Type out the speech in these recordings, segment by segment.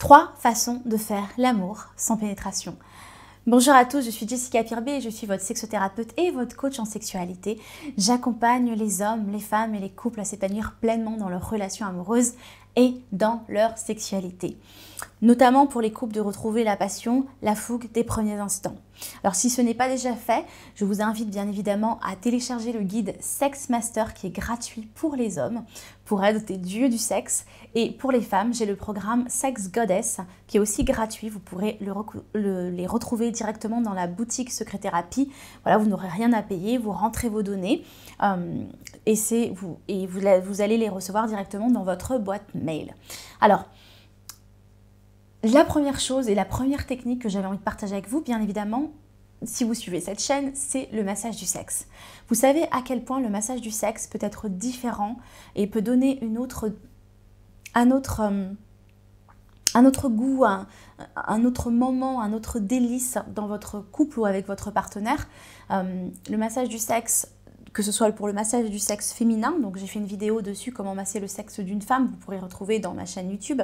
3 façons de faire l'amour sans pénétration. Bonjour à tous, je suis Jessica Pirbet, je suis votre sexothérapeute et votre coach en sexualité. J'accompagne les hommes, les femmes et les couples à s'épanouir pleinement dans leurs relations amoureuses et dans leur sexualité. Notamment pour les couples de retrouver la passion, la fougue des premiers instants. Alors si ce n'est pas déjà fait, je vous invite bien évidemment à télécharger le guide Sex Master qui est gratuit pour les hommes, pour être des dieux du sexe. Et pour les femmes, j'ai le programme Sex Goddess qui est aussi gratuit. Vous pourrez les retrouver directement dans la boutique Secréthérapie. Voilà, vous n'aurez rien à payer, vous rentrez vos données et vous allez les recevoir directement dans votre boîte mail. Alors, la première chose et la première technique que j'avais envie de partager avec vous, bien évidemment, si vous suivez cette chaîne, c'est le massage du sexe. Vous savez à quel point le massage du sexe peut être différent et peut donner un autre goût, un autre moment, un autre délice dans votre couple ou avec votre partenaire. Le massage du sexe, que ce soit pour le massage du sexe féminin, donc j'ai fait une vidéo dessus, comment masser le sexe d'une femme, vous pourrez retrouver dans ma chaîne YouTube,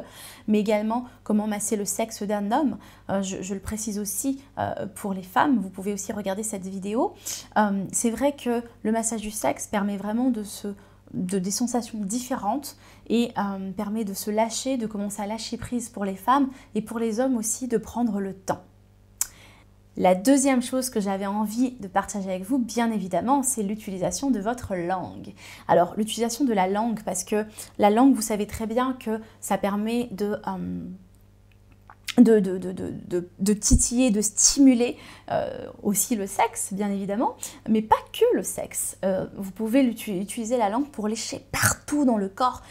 mais également comment masser le sexe d'un homme, je le précise aussi pour les femmes, vous pouvez aussi regarder cette vidéo. C'est vrai que le massage du sexe permet vraiment des sensations différentes et permet de se lâcher, de commencer à lâcher prise pour les femmes et pour les hommes aussi de prendre le temps. La deuxième chose que j'avais envie de partager avec vous, bien évidemment, c'est l'utilisation de votre langue. Alors, l'utilisation de la langue, parce que la langue, vous savez très bien que ça permet de titiller, de stimuler aussi le sexe, bien évidemment, mais pas que le sexe. Vous pouvez utiliser la langue pour lécher partout dans le corps,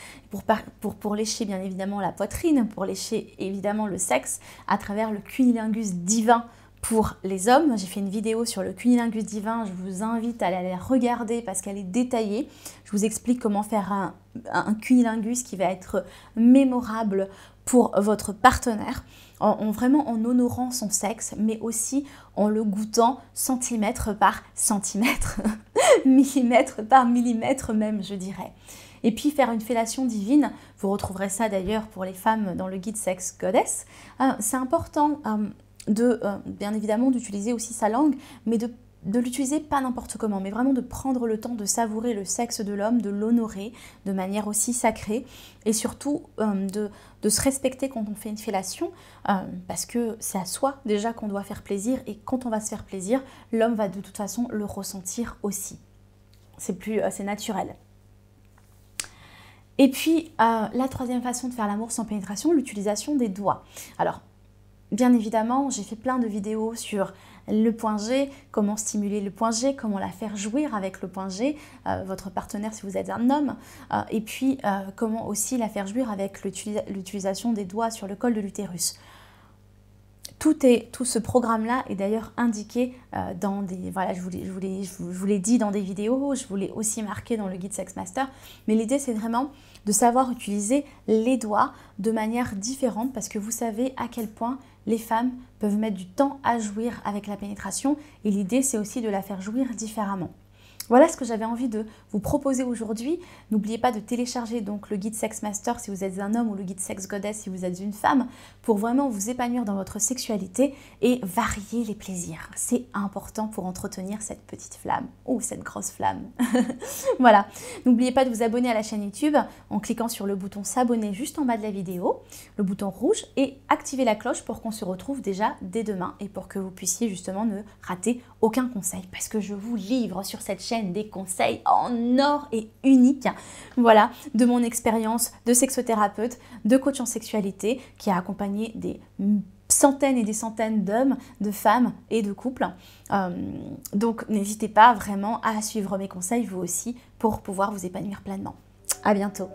pour lécher bien évidemment la poitrine, pour lécher évidemment le sexe à travers le cunnilingus divin. Pour les hommes, j'ai fait une vidéo sur le cunnilingus divin, je vous invite à aller la regarder parce qu'elle est détaillée. Je vous explique comment faire un cunnilingus qui va être mémorable pour votre partenaire, vraiment en honorant son sexe, mais aussi en le goûtant centimètre par centimètre, millimètre par millimètre même, je dirais. Et puis faire une fellation divine, vous retrouverez ça d'ailleurs pour les femmes dans le guide Sex Goddess. C'est important bien évidemment d'utiliser aussi sa langue, mais de l'utiliser pas n'importe comment, mais vraiment de prendre le temps de savourer le sexe de l'homme, de l'honorer de manière aussi sacrée et surtout de se respecter quand on fait une fellation parce que c'est à soi déjà qu'on doit faire plaisir et quand on va se faire plaisir, l'homme va de toute façon le ressentir aussi. C'est naturel. Et puis, la troisième façon de faire l'amour sans pénétration, l'utilisation des doigts. Alors, bien évidemment, j'ai fait plein de vidéos sur le point G, comment stimuler le point G, comment la faire jouir avec le point G, votre partenaire si vous êtes un homme, et puis comment aussi la faire jouir avec l'utilisation des doigts sur le col de l'utérus. Tout ce programme-là est d'ailleurs indiqué dans des... Voilà, je vous l'ai dit dans des vidéos, je vous l'ai aussi marqué dans le guide Sex Master, mais l'idée c'est vraiment de savoir utiliser les doigts de manière différente parce que vous savez à quel point les femmes peuvent mettre du temps à jouir avec la pénétration et l'idée c'est aussi de la faire jouir différemment. Voilà ce que j'avais envie de vous proposer aujourd'hui. N'oubliez pas de télécharger donc le guide Sex Master si vous êtes un homme ou le guide Sex Goddess si vous êtes une femme pour vraiment vous épanouir dans votre sexualité et varier les plaisirs. C'est important pour entretenir cette petite flamme ou cette grosse flamme. Voilà. N'oubliez pas de vous abonner à la chaîne YouTube en cliquant sur le bouton s'abonner juste en bas de la vidéo, le bouton rouge et activer la cloche pour qu'on se retrouve déjà dès demain et pour que vous puissiez justement ne rater aucun conseil parce que je vous livre sur cette chaîne des conseils en or et unique, voilà, de mon expérience de sexothérapeute, de coach en sexualité qui a accompagné des centaines et des centaines d'hommes, de femmes et de couples. Donc n'hésitez pas vraiment à suivre mes conseils vous aussi pour pouvoir vous épanouir pleinement. À bientôt.